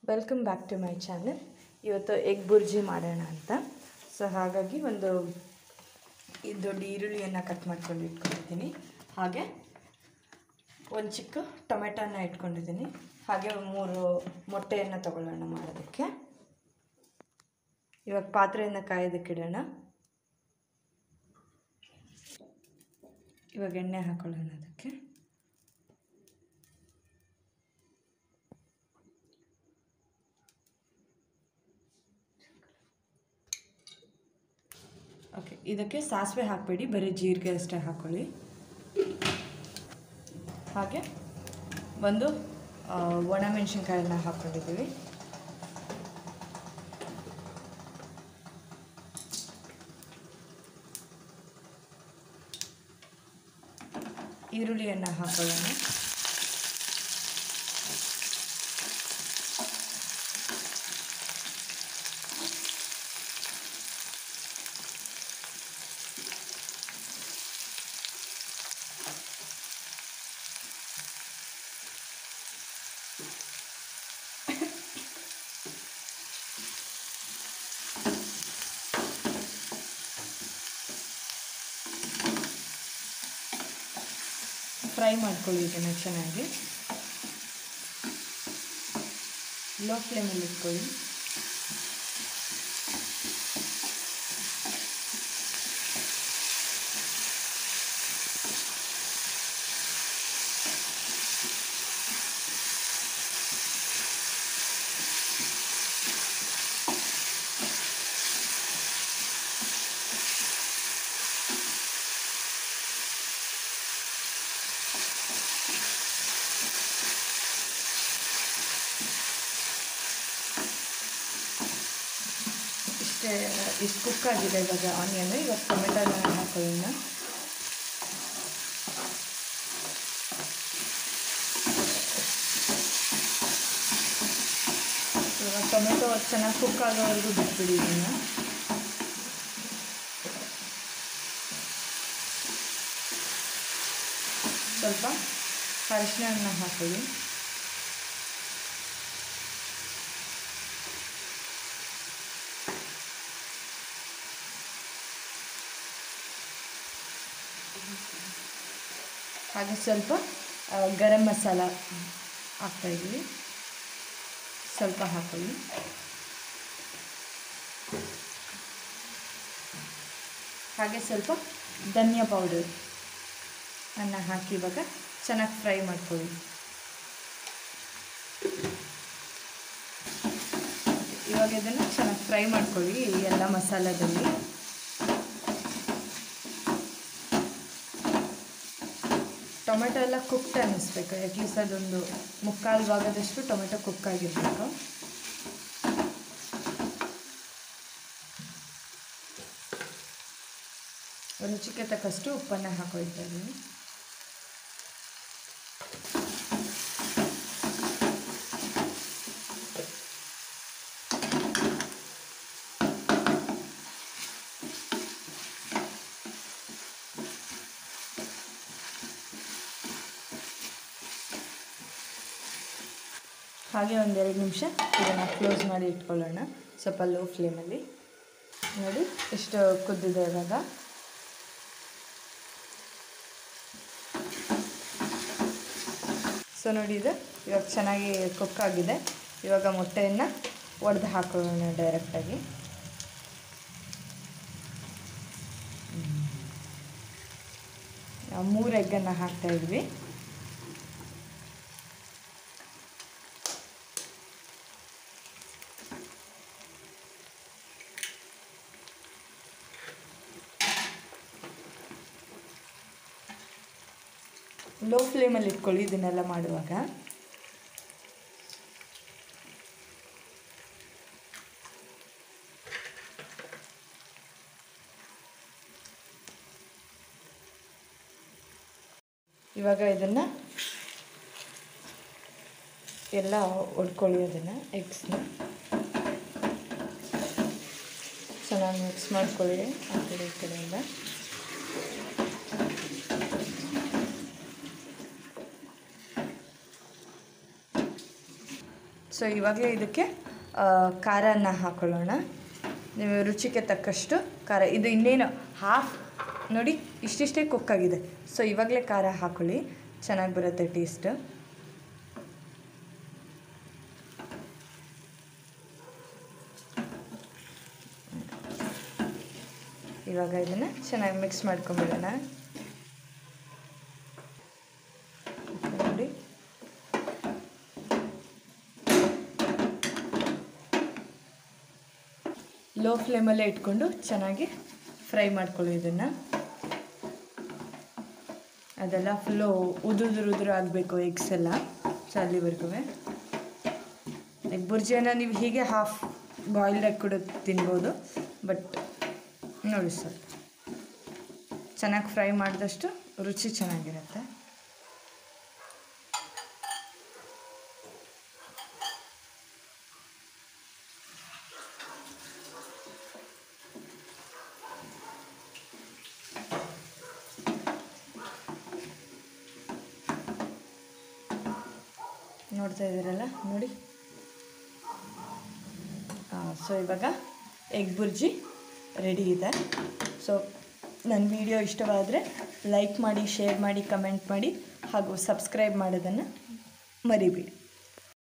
Welcome back to my channel. ಇವತ್ತು egg bhurji ಮಾಡೋಣ ಅಂತ. ಸೊ ಹಾಗಾಗಿ ಒಂದು ದೊಡ್ಡ ಈರುಳ್ಳಿಯನ್ನು ಕಟ್ ಮಾಡ್ಕೊಂಡು ಇಟ್ಕೊಂಡಿದ್ದೀನಿ. ಹಾಗೆ ಒಂದು ಚಿಕ್ಕ ಟೊಮೆಟೊನ ಇಟ್ಕೊಂಡಿದ್ದೀನಿ. ಹಾಗೆ 3 ಮೊಟ್ಟೆಯನ್ನು ತಗೊಳ್ಳೋಣ ಮಾಡೋದಕ್ಕೆ. ಇವಾಗ ಪಾತ್ರೆಯನ್ನು ಕಾಯೋದಕ್ಕಿಡೋಣ. ಇವಾಗ ಎಣ್ಣೆ ಹಾಕೊಳ್ಳೋಣ ಅದಕ್ಕೆ. ಓಕೆ, ಇದಕ್ಕೆ ಸಾಸಿವೆ ಹಾಕಬೇಡಿ, ಬರೀ ಜೀರಿಗೆ ಅಷ್ಟೇ ಹಾಕ್ಕೊಳ್ಳಿ. ಹಾಗೆ ಒಂದು ಒಣಮೆಣಸಿನ್ಕಾಯನ್ನ ಹಾಕ್ಕೊಂಡಿದ್ದೀವಿ. ಈರುಳ್ಳಿಯನ್ನು ಹಾಕೊಳ್ಳೋಣ. ಫ್ರೈ ಮಾಡ್ಕೊಳ್ಳಿ ಇದನ್ನು ಚೆನ್ನಾಗಿ. ಲೋ ಫ್ಲೇಮಲ್ಲಿ ಇಟ್ಕೊಳ್ಳಿ. ಇಷ್ಟು ಕುಕ್ ಆಗಿದೆ ಇವಾಗ ಆನಿಯನ್. ಇವಾಗ ಟೊಮೆಟೊನ ಹಾಕೊಳ್ಳೋಣ. ಇವಾಗ ಟೊಮೆಟೊ ಚೆನ್ನಾಗಿ ಕುಕ್ ಆಗೋವರೆಗೂ ಬಿಟ್ಬಿಡಿ ಇದನ್ನು. ಸ್ವಲ್ಪ ಅರಿಶಿನ ಹಾಕೊಳ್ಳಿ. ಹಾಗೆ ಸ್ವಲ್ಪ ಗರಂ ಮಸಾಲ ಹಾಕ್ತಾಯಿದ್ದೀವಿ, ಸ್ವಲ್ಪ ಹಾಕೊಳ್ಳಿ. ಹಾಗೆ ಸ್ವಲ್ಪ ಧನಿಯಾ ಪೌಡರ್ ಅನ್ನು ಹಾಕಿ ಇವಾಗ ಚೆನ್ನಾಗಿ ಫ್ರೈ ಮಾಡ್ಕೊಳ್ಳಿ. ಇವಾಗ ಇದನ್ನು ಚೆನ್ನಾಗಿ ಫ್ರೈ ಮಾಡ್ಕೊಳ್ಳಿ ಎಲ್ಲ ಮಸಾಲದಲ್ಲಿ. ಟೊಮೆಟೊ ಎಲ್ಲ ಕುಕ್ಡ್ ಅನ್ನಿಸ್ಬೇಕು. ಅಟ್ಲೀಸ್ಟ್ ಅದೊಂದು 3/4 ಭಾಗದಷ್ಟು ಟೊಮೆಟೊ ಕುಕ್ ಆಗಿರಬೇಕು. ರುಚಿಗೆ ತಕ್ಕಷ್ಟು ಉಪ್ಪನ್ನು ಹಾಕೊಳ್ತಾ ಇದ್ದೀನಿ. ಹಾಗೆ 1-2 ನಿಮಿಷ ಇದನ್ನು ಕ್ಲೋಸ್ ಮಾಡಿ ಇಟ್ಕೊಳ್ಳೋಣ, ಸ್ವಲ್ಪ ಲೋ ಫ್ಲೇಮಲ್ಲಿ. ನೋಡಿ ಎಷ್ಟು ಕುದ್ದಿದೆ ಇವಾಗ. ಸೊ ನೋಡಿ, ಇದು ಇವಾಗ ಚೆನ್ನಾಗಿ ಕುಕ್ ಆಗಿದೆ. ಇವಾಗ ಮೊಟ್ಟೆಯನ್ನು ಒಡೆದು ಹಾಕೊಳ್ಳೋಣ ಡೈರೆಕ್ಟಾಗಿ. ನಾವು 3 ಎಗ್ಗನ್ನು ಹಾಕ್ತಾಯಿದ್ವಿ. ಲೋ ಫ್ಲೇಮಲ್ಲಿ ಇಟ್ಕೊಳ್ಳಿ ಇದನ್ನೆಲ್ಲ ಮಾಡುವಾಗ. ಇವಾಗ ಇದನ್ನು ಎಲ್ಲ ಒಡ್ಕೊಳ್ಳಿ. ಅದನ್ನು ಎಗ್ಸ್ನ ಚೆನ್ನಾಗಿ ಮಿಕ್ಸ್ ಮಾಡ್ಕೊಳ್ಳಿ ಆ ಕಡೆ ಈ ಕಡೆಯಿಂದ. ಸೊ ಇವಾಗಲೇ ಇದಕ್ಕೆ ಖಾರನ ಹಾಕೊಳ್ಳೋಣ. ನೀವು ರುಚಿಗೆ ತಕ್ಕಷ್ಟು ಖಾರ. ಇದು ಇನ್ನೇನು ಹಾಫ್ ನೋಡಿ, ಇಷ್ಟಿಷ್ಟೇ ಕುಕ್ಕಾಗಿದೆ. ಸೊ ಇವಾಗಲೇ ಖಾರ ಹಾಕೊಳ್ಳಿ, ಚೆನ್ನಾಗಿ ಬರುತ್ತೆ ಟೇಸ್ಟ್. ಇವಾಗ ಇದನ್ನು ಚೆನ್ನಾಗಿ ಮಿಕ್ಸ್ ಮಾಡ್ಕೊಂಬಿಡೋಣ. ನೋಡಿ, ಲೋ ಫ್ಲೇಮಲ್ಲೇ ಇಟ್ಕೊಂಡು ಚೆನ್ನಾಗಿ ಫ್ರೈ ಮಾಡ್ಕೊಳ್ಳಿ ಇದನ್ನು. ಅದೆಲ್ಲ ಫುಲ್ಲು ಉದುರು ಆಗಬೇಕು ಎಗ್ಸ್ ಎಲ್ಲ. ಸೊ ಅಲ್ಲಿವರೆಗೂ ಎಗ್ ಬುರ್ಜಿಯನ್ನು ನೀವು ಹೀಗೆ ಹಾಫ್ ಬಾಯ್ಲ್ಡಾಗಿ ಕೂಡ ತಿನ್ಬೋದು. ಬಟ್ ನೋಡಿ ಸರ್, ಚೆನ್ನಾಗಿ ಫ್ರೈ ಮಾಡಿದಷ್ಟು ರುಚಿ ಚೆನ್ನಾಗಿರುತ್ತೆ. ನೋಡ್ತಾ ಇದ್ದೀರಲ್ಲ, ನೋಡಿ. ಸೊ ಇವಾಗ ಎಗ್ ಬುರ್ಜಿ ರೆಡಿ ಇದೆ. ಸೊ ನನ್ನ ವಿಡಿಯೋ ಇಷ್ಟವಾದರೆ ಲೈಕ್ ಮಾಡಿ, ಶೇರ್ ಮಾಡಿ, ಕಮೆಂಟ್ ಮಾಡಿ ಹಾಗೂ ಸಬ್ಸ್ಕ್ರೈಬ್ ಮಾಡೋದನ್ನು ಮರಿಬೇಡಿ.